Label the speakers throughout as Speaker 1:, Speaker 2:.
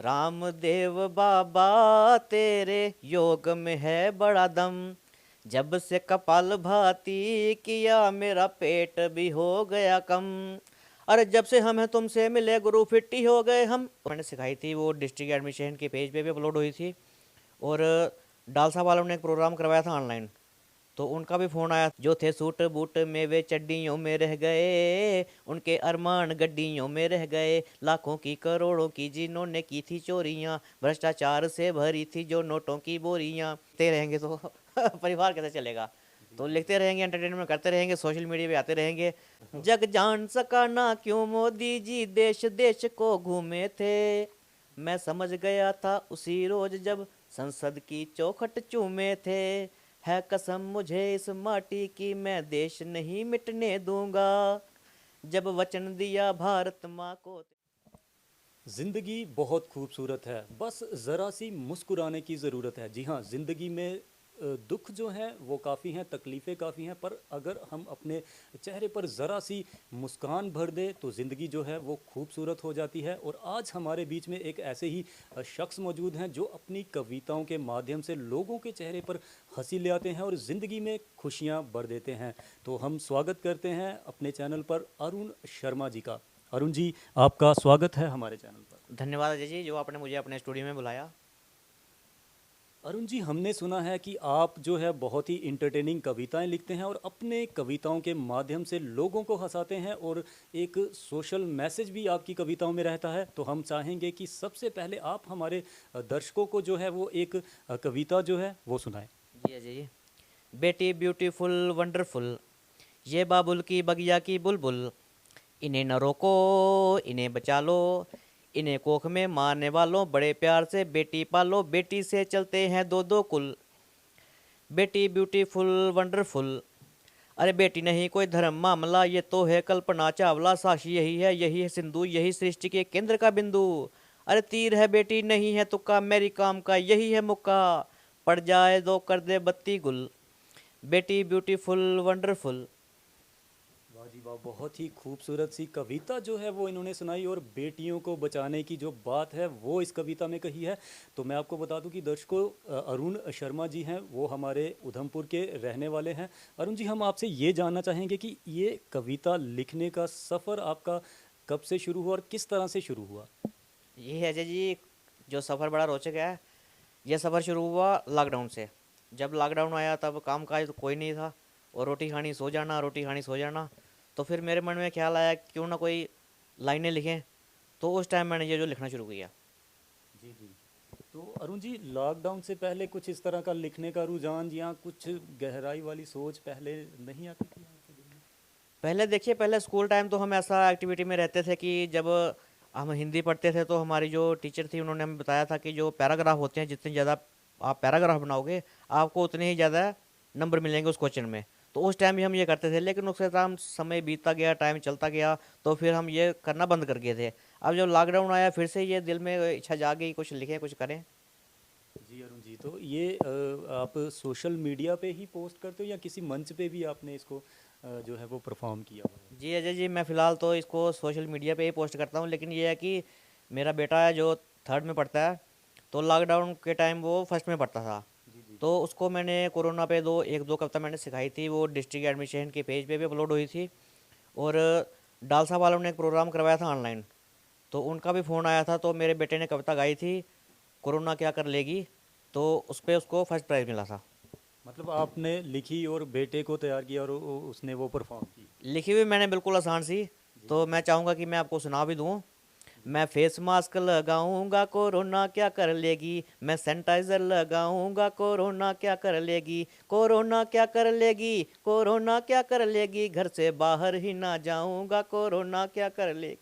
Speaker 1: रामदेव बाबा तेरे योग में है बड़ा दम। जब से कपाल भाती किया मेरा पेट भी हो गया कम। अरे जब से हम हैं तुमसे मिले गुरु फिट्टी हो गए हम। मैंने सिखाई थी, वो डिस्ट्रिक्ट एडमिशन के पेज पे भी अपलोड हुई थी। और डालसा वालों ने एक प्रोग्राम करवाया था ऑनलाइन, तो उनका भी फ़ोन आया। जो थे सूट बूट में वे चड्डियों में रह गए, उनके अरमान गड्डियों में रह गए। लाखों की करोड़ों की जिन्होंने की थी चोरियां, भ्रष्टाचार से भरी थी जो नोटों की बोरियां। लिखते रहेंगे तो परिवार कैसे चलेगा। तो लिखते रहेंगे, एंटरटेनमेंट करते रहेंगे, सोशल मीडिया पे आते रहेंगे। जग जान सका ना क्यों मोदी जी देश देश को घूमे थे। मैं समझ गया था उसी रोज जब संसद की चौखट चूमे थे। है कसम मुझे इस माटी की मैं देश नहीं मिटने दूंगा। जब वचन दिया भारत माँ को।
Speaker 2: ज़िंदगी बहुत खूबसूरत है, बस ज़रा सी मुस्कुराने की ज़रूरत है। जी हाँ, ज़िंदगी में दुख जो हैं वो काफ़ी हैं, तकलीफ़ें काफ़ी हैं, पर अगर हम अपने चेहरे पर ज़रा सी मुस्कान भर दें तो ज़िंदगी जो है वो खूबसूरत हो जाती है। और आज हमारे बीच में एक ऐसे ही शख्स मौजूद हैं जो अपनी कविताओं के माध्यम से लोगों के चेहरे पर हंसी ले आते हैं और ज़िंदगी में खुशियाँ भर देते हैं। तो हम स्वागत करते हैं अपने चैनल पर अरुण शर्मा जी का। अरुण जी, आपका स्वागत है हमारे चैनल पर।
Speaker 1: धन्यवाद अजय जी, जो आपने मुझे अपने स्टूडियो में बुलाया।
Speaker 2: अरुण जी, हमने सुना है कि आप जो है बहुत ही इंटरटेनिंग कविताएं लिखते हैं और अपने कविताओं के माध्यम से लोगों को हंसाते हैं और एक सोशल मैसेज भी आपकी कविताओं में रहता है। तो हम चाहेंगे कि सबसे पहले आप हमारे दर्शकों को जो है वो एक कविता जो है वो सुनाएं।
Speaker 1: जी अजय जी। बेटी ब्यूटीफुल वंडरफुल, ये बाबुल की बगिया की बुलबुल। इन्हें न रोको, इन्हें बचा लो। इन्हें कोख में मारने वालों बड़े प्यार से बेटी पालो। बेटी से चलते हैं दो दो कुल। बेटी ब्यूटीफुल वंडरफुल, अरे बेटी नहीं कोई धर्म मामला, ये तो है कल्पना चावला। साक्षी यही है, यही है सिंधु, यही सृष्टि के केंद्र का बिंदु। अरे तीर है बेटी नहीं है तुक्का, मेरी काम का यही है मुक्का। पड़ जाए दो कर दे बत्ती गुल। बेटी ब्यूटीफुल वंडरफुल।
Speaker 2: वाह जी वाह, बहुत ही खूबसूरत सी कविता जो है वो इन्होंने सुनाई और बेटियों को बचाने की जो बात है वो इस कविता में कही है। तो मैं आपको बता दूं कि दर्शकों, अरुण शर्मा जी हैं, वो हमारे उधमपुर के रहने वाले हैं। अरुण जी, हम आपसे ये जानना चाहेंगे कि ये कविता लिखने का सफ़र आपका कब से शुरू हुआ और किस तरह से शुरू हुआ?
Speaker 1: ये है अजय जी, जो सफ़र बड़ा रोचक है। यह सफ़र शुरू हुआ लॉकडाउन से। जब लॉकडाउन आया तब काम काज तो कोई नहीं था, और रोटी खानी सो जाना, रोटी खानी सो जाना। तो फिर मेरे मन में ख्याल आया क्यों ना कोई लाइनें लिखें। तो उस टाइम मैंने ये जो लिखना शुरू किया।
Speaker 2: जी जी। तो अरुण जी, लॉकडाउन से पहले कुछ इस तरह का लिखने का रुझान या कुछ गहराई वाली सोच पहले नहीं आती थी आपके दिल में?
Speaker 1: पहले देखिए, पहले स्कूल टाइम तो हम ऐसा एक्टिविटी में रहते थे कि जब हम हिंदी पढ़ते थे तो हमारी जो टीचर थी उन्होंने हमें बताया था कि जो पैराग्राफ होते हैं, जितने ज़्यादा आप पैराग्राफ बनाओगे आपको उतने ही ज़्यादा नंबर मिलेंगे उस क्वेश्चन में। तो उस टाइम भी हम ये करते थे, लेकिन उसके साथ समय बीतता गया, टाइम चलता गया, तो फिर हम ये करना बंद कर गए थे। अब जब लॉकडाउन आया फिर से ये दिल में इच्छा जाग गई, कुछ लिखें कुछ करें।
Speaker 2: जी अरुण जी, तो ये आप सोशल मीडिया पे ही पोस्ट करते हो या किसी मंच पे भी आपने इसको जो है वो परफॉर्म किया हुआ है?
Speaker 1: जी अजय जी, मैं फ़िलहाल तो इसको सोशल मीडिया पे ही पोस्ट करता हूँ, लेकिन ये है कि मेरा बेटा है जो थर्ड में पढ़ता है, तो लॉकडाउन के टाइम वो फर्स्ट में पढ़ता था।
Speaker 2: जी जी।
Speaker 1: तो उसको मैंने कोरोना पे दो एक दो कविता मैंने सिखाई थी, वो डिस्ट्रिक्ट एडमिशन के पेज पे भी अपलोड हुई थी। और डालसा वालों ने एक प्रोग्राम करवाया था ऑनलाइन, तो उनका भी फ़ोन आया था। तो मेरे बेटे ने कविता गाई थी, कोरोना क्या कर लेगी। तो उस पर उसको फर्स्ट प्राइज़ मिला था।
Speaker 2: मतलब आपने लिखी और बेटे को तैयार किया और उसने वो परफॉर्म की?
Speaker 1: लिखी हुई मैंने बिल्कुल आसान सी।
Speaker 2: जी
Speaker 1: तो मैं चाहूँगा कि मैं आपको सुना भी दूँ। मैं फेस मास्क लगाऊंगा कोरोना क्या कर लेगी। मैं सैनिटाइजर लगाऊंगा कोरोना क्या कर लेगी। कोरोना क्या कर लेगी, कोरोना क्या कर लेगी। घर से बाहर ही ना जाऊंगा कोरोना क्या कर लेगी।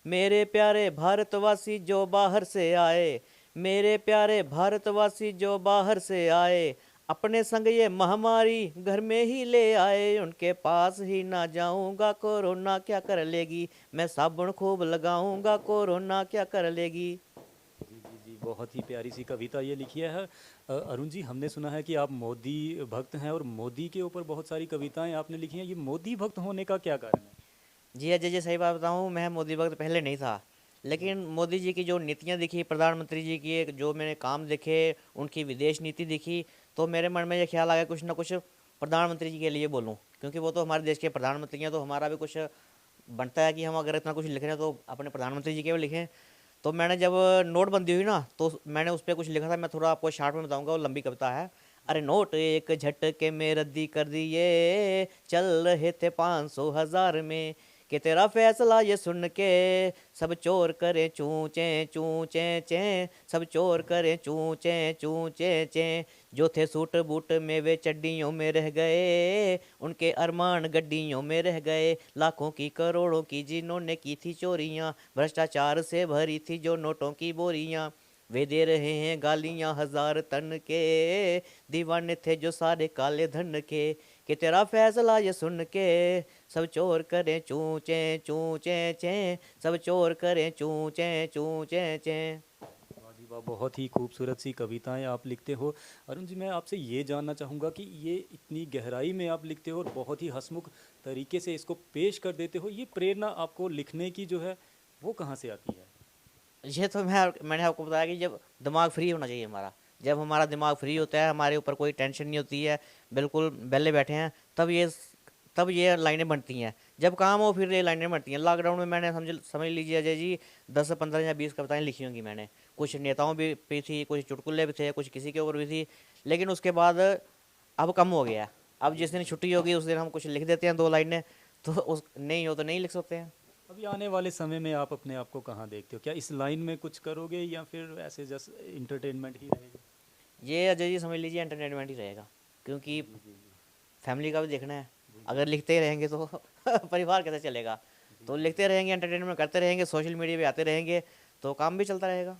Speaker 1: मेरे प्यारे भारतवासी जो बाहर से आए, मेरे प्यारे भारतवासी जो बाहर से आए, अपने संग ये महामारी घर में ही ले आए। उनके पास ही ना जाऊंगा कोरोना क्या कर लेगी। मैं साबुन खूब लगाऊंगा कोरोना क्या कर लेगी।
Speaker 2: जी जी जी, बहुत ही प्यारी सी कविता ये लिखी है। अरुण जी, हमने सुना है कि आप मोदी भक्त हैं और मोदी के ऊपर बहुत सारी कविताएं आपने लिखी हैं। ये मोदी भक्त होने का क्या कारण है?
Speaker 1: जी अजय जी, सही बात बताऊँ, मैं मोदी भक्त पहले नहीं था। लेकिन मोदी जी की जो नीतियाँ दिखी, प्रधानमंत्री जी की एक जो मैंने काम देखे, उनकी विदेश नीति दिखी, तो मेरे मन में ये ख्याल आ गया कुछ ना कुछ प्रधानमंत्री जी के लिए बोलूँ, क्योंकि वो तो हमारे देश के प्रधानमंत्री हैं, तो हमारा भी कुछ बनता है कि हम अगर इतना कुछ लिख रहे हैं तो अपने प्रधानमंत्री जी के भी लिखें। तो मैंने जब नोटबंदी हुई ना, तो मैंने उस पर कुछ लिखा था, मैं थोड़ा आपको शार्ट में बताऊंगा, वो लंबी कविता है। अरे नोट एक झटके में रद्दी कर दिए, चल रहे थे 500 हजार में, कि तेरा फैसला ये सुन के सब चोर करें चूं चे, सब चोर करें चूं चे, जो थे सूट बूट में वे चड्डियों में रह गए, उनके अरमान गड्डियों में रह गए, लाखों की करोड़ों की जिन्होंने की थी चोरियां, भ्रष्टाचार से भरी थी जो नोटों की बोरियां, वे दे रहे हैं गालियां हजार तन के, दीवाने थे जो सारे काले धन के, कि तेरा फैसला ये सुन के सब चोर करें चूं चे, सब चोर करें चूं चे।
Speaker 2: वाह जी वाह, बहुत ही खूबसूरत सी कविताएं आप लिखते हो। अरुण जी, मैं आपसे ये जानना चाहूँगा कि ये इतनी गहराई में आप लिखते हो और बहुत ही हंसमुख तरीके से इसको पेश कर देते हो, ये प्रेरणा आपको लिखने की जो है वो कहाँ से आती है?
Speaker 1: ये तो मैंने आपको बताया कि जब दिमाग फ्री होना चाहिए हमारा, जब हमारा दिमाग फ्री होता है, हमारे ऊपर कोई टेंशन नहीं होती है, बिल्कुल बेले बैठे हैं, तब ये लाइनें बनती हैं। जब काम हो फिर ये लाइनें बनती हैं। लॉकडाउन में मैंने समझ लीजिए अजय जी 10 15 या 20 कविताएं लिखी होंगी मैंने, कुछ नेताओं भी पे थी, कुछ चुटकुले भी थे, कुछ किसी के ऊपर भी थी। लेकिन उसके बाद अब कम हो गया। अब जिस दिन छुट्टी होगी उस दिन हम कुछ लिख देते हैं 2 लाइनें, तो उस नहीं हो तो नहीं लिख सकते हैं।
Speaker 2: अभी आने वाले समय में आप अपने आप को कहाँ देखते हो? क्या इस लाइन में कुछ करोगे या फिर ऐसे जस्ट इंटरटेनमेंट ही रहेगा?
Speaker 1: ये अजय जी समझ लीजिए एंटरटेनमेंट ही रहेगा, क्योंकि
Speaker 2: जी जी जी।
Speaker 1: फैमिली का भी देखना है।
Speaker 2: जी जी
Speaker 1: अगर लिखते ही रहेंगे तो परिवार कैसे चलेगा।
Speaker 2: जी
Speaker 1: तो
Speaker 2: जी।
Speaker 1: लिखते रहेंगे, एंटरटेनमेंट करते रहेंगे, सोशल मीडिया पे आते रहेंगे, तो काम भी चलता रहेगा।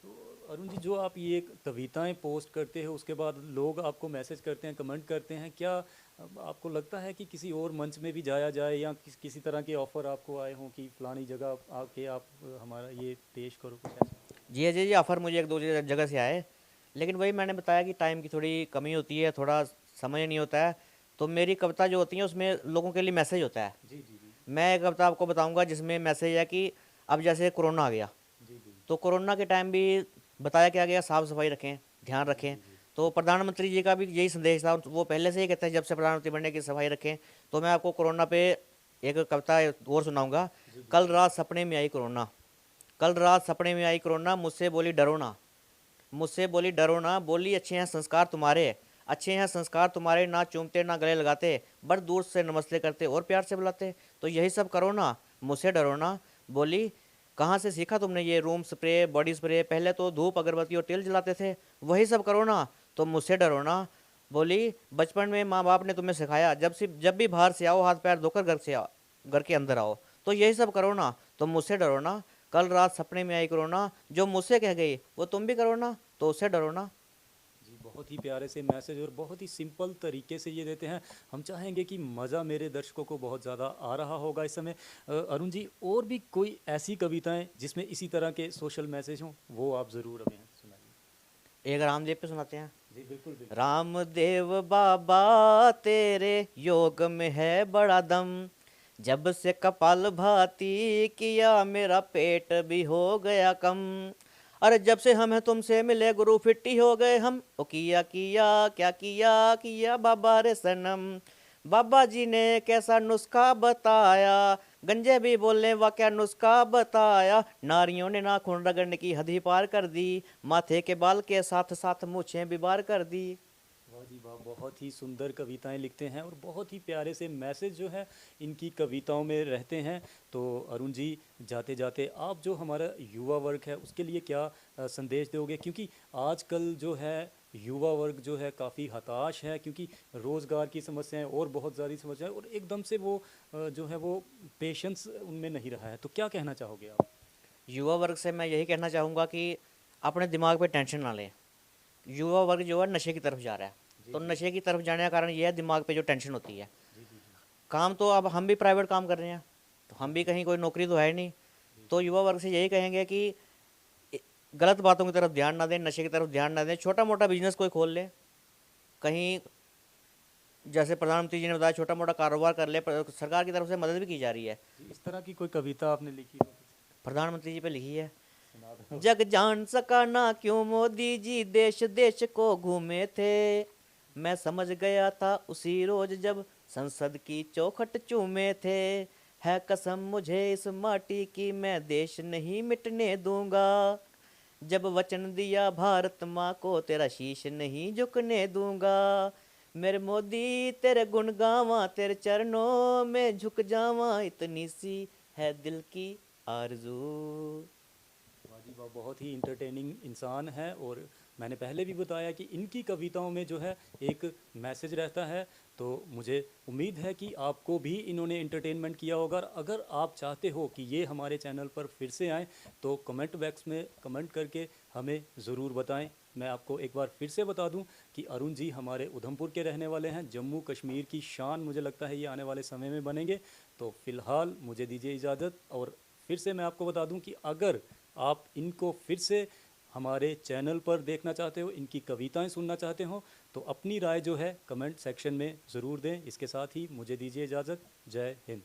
Speaker 2: तो अरुण जी, जो आप ये कविताएं पोस्ट करते हो उसके बाद लोग आपको मैसेज करते हैं, कमेंट करते हैं, क्या अब आपको लगता है कि किसी और मंच में भी जाया जाए या किसी तरह के ऑफर आपको आए हों कि फलानी जगह आके आप हमारा ये पेश करो, कुछ ऐसा?
Speaker 1: जी अजय जी, ऑफ़र मुझे एक दो जगह से आए, लेकिन वही मैंने बताया कि टाइम की थोड़ी कमी होती है, थोड़ा समय नहीं होता है। तो मेरी कविता जो होती है उसमें लोगों के लिए मैसेज होता है।
Speaker 2: जी जी जी।
Speaker 1: मैं एक कविता आपको बताऊंगा जिसमें मैसेज है कि अब जैसे कोरोना आ गया,
Speaker 2: जी जी
Speaker 1: तो कोरोना के टाइम भी बताया क्या गया, साफ़ सफाई रखें, ध्यान
Speaker 2: जी
Speaker 1: रखें।
Speaker 2: जी जी।
Speaker 1: तो प्रधानमंत्री जी का भी यही संदेश था, वो पहले से ही कहते हैं जब से प्रधानमंत्री बनने की सफाई रखें। तो मैं आपको कोरोना पे एक कविता और सुनाऊंगा।
Speaker 2: जी जी।
Speaker 1: कल रात सपने में आई कोरोना, कल रात सपने में आई कोरोना, मुझसे बोली डरो ना, मुझसे बोली डरो ना, बोली अच्छे हैं संस्कार तुम्हारे, अच्छे हैं संस्कार तुम्हारे, ना चूमते ना गले लगाते, बड़ दूर से नमस्ते करते और प्यार से बुलाते, तो यही सब करो ना, मुझसे डरो ना। बोली कहाँ से सीखा तुमने ये रूम स्प्रे बॉडी स्प्रे, पहले तो धूप अगरबत्ती और तेल जलाते थे, वही सब करो ना, तो मुझसे डरो ना। बोली बचपन में माँ बाप ने तुम्हें सिखाया, जब भी बाहर से आओ हाथ पैर धोकर घर के अंदर आओ, तो यही सब करो ना, तो मुझसे डरो ना। कल रात सपने में आई कोरोना, जो मुझसे कह गई वो तुम भी करो ना, तो उससे डरो ना।
Speaker 2: जी, बहुत ही प्यारे से मैसेज और बहुत ही सिंपल तरीके से ये देते हैं। हम चाहेंगे कि मज़ा मेरे दर्शकों को बहुत ज़्यादा आ रहा होगा इस समय। अरुण जी, और भी कोई ऐसी कविताएं जिसमें इसी तरह के सोशल मैसेज हों, वो आप ज़रूर हमें सुनाइए।
Speaker 1: एक रामदेव पे सुनाते हैं।
Speaker 2: जी बिल्कुल बिल्कुल।
Speaker 1: रामदेव बाबा तेरे योग में है बड़ा दम, जब से कपाल भाती किया मेरा पेट भी हो गया कम। अरे जब से हमें तुमसे मिले गुरु फिट्टी हो गए हम, ओ किया किया क्या किया किया बाबा रे सनम। बाबा जी ने कैसा नुस्खा बताया, गंजे भी बोले वाह क्या नुस्खा बताया, नारियों ने नाखून रगड़ने की हद ही पार कर दी, माथे के बाल के साथ साथ मूछें भी बार कर दी।
Speaker 2: वाह जी वाह, बहुत ही सुंदर कविताएं लिखते हैं और बहुत ही प्यारे से मैसेज जो है इनकी कविताओं में रहते हैं। तो अरुण जी, जाते जाते आप जो हमारा युवा वर्ग है उसके लिए क्या संदेश दोगे? क्योंकि आजकल जो है युवा वर्ग जो है काफ़ी हताश है, क्योंकि रोज़गार की समस्याएं और बहुत ज़्यादा समस्याएं, और एकदम से वो जो है वो पेशेंस उनमें नहीं रहा है। तो क्या कहना चाहोगे आप?
Speaker 1: युवा वर्ग से मैं यही कहना चाहूँगा कि अपने दिमाग पे टेंशन ना लें। युवा वर्ग जो है नशे की तरफ जा रहा है,
Speaker 2: जी
Speaker 1: तो
Speaker 2: जी
Speaker 1: नशे की तरफ जाने का कारण ये है दिमाग पे जो टेंशन होती है।
Speaker 2: जी जी जी
Speaker 1: काम तो अब हम भी प्राइवेट काम कर रहे हैं, तो हम
Speaker 2: जी
Speaker 1: भी
Speaker 2: जी
Speaker 1: कहीं कोई नौकरी तो है नहीं।
Speaker 2: जी
Speaker 1: तो
Speaker 2: जी।
Speaker 1: युवा वर्ग से यही कहेंगे कि गलत बातों की तरफ ध्यान ना दें, नशे की तरफ ध्यान ना दें, छोटा मोटा बिजनेस कोई खोल ले कहीं, जैसे प्रधानमंत्री जी ने बताया छोटा मोटा कारोबार कर ले, सरकार की तरफ से मदद भी की जा रही है।
Speaker 2: जी, इस तरह की कोई कविता आपने लिखी हो?
Speaker 1: प्रधानमंत्री जी पे लिखी है।
Speaker 2: सुना दो।
Speaker 1: जग जान सका ना क्यों मोदी जी देश देश को घूमे थे, मैं समझ गया था उसी रोज जब संसद की चौखट चूमे थे। है कसम मुझे इस माटी की मैं देश नहीं मिटने दूंगा, जब वचन दिया भारत माँ को तेरा शीश नहीं झुकने दूंगा। मेरे मोदी तेरे गुण गावा तेरे चरणों में झुक जावा, इतनी सी है दिल की आरज़ू।
Speaker 2: वाह जी वाह, बहुत ही इंटरटेनिंग इंसान है। और मैंने पहले भी बताया कि इनकी कविताओं में जो है एक मैसेज रहता है। तो मुझे उम्मीद है कि आपको भी इन्होंने इंटरटेनमेंट किया होगा। और अगर आप चाहते हो कि ये हमारे चैनल पर फिर से आएँ तो कमेंट बॉक्स में कमेंट करके हमें ज़रूर बताएं। मैं आपको एक बार फिर से बता दूं कि अरुण जी हमारे उधमपुर के रहने वाले हैं, जम्मू कश्मीर की शान मुझे लगता है ये आने वाले समय में बनेंगे। तो फ़िलहाल मुझे दीजिए इजाज़त। और फिर से मैं आपको बता दूं कि अगर आप इनको फिर से हमारे चैनल पर देखना चाहते हो, इनकी कविताएं सुनना चाहते हो, तो अपनी राय जो है कमेंट सेक्शन में ज़रूर दें। इसके साथ ही मुझे दीजिए इजाज़त। जय हिंद।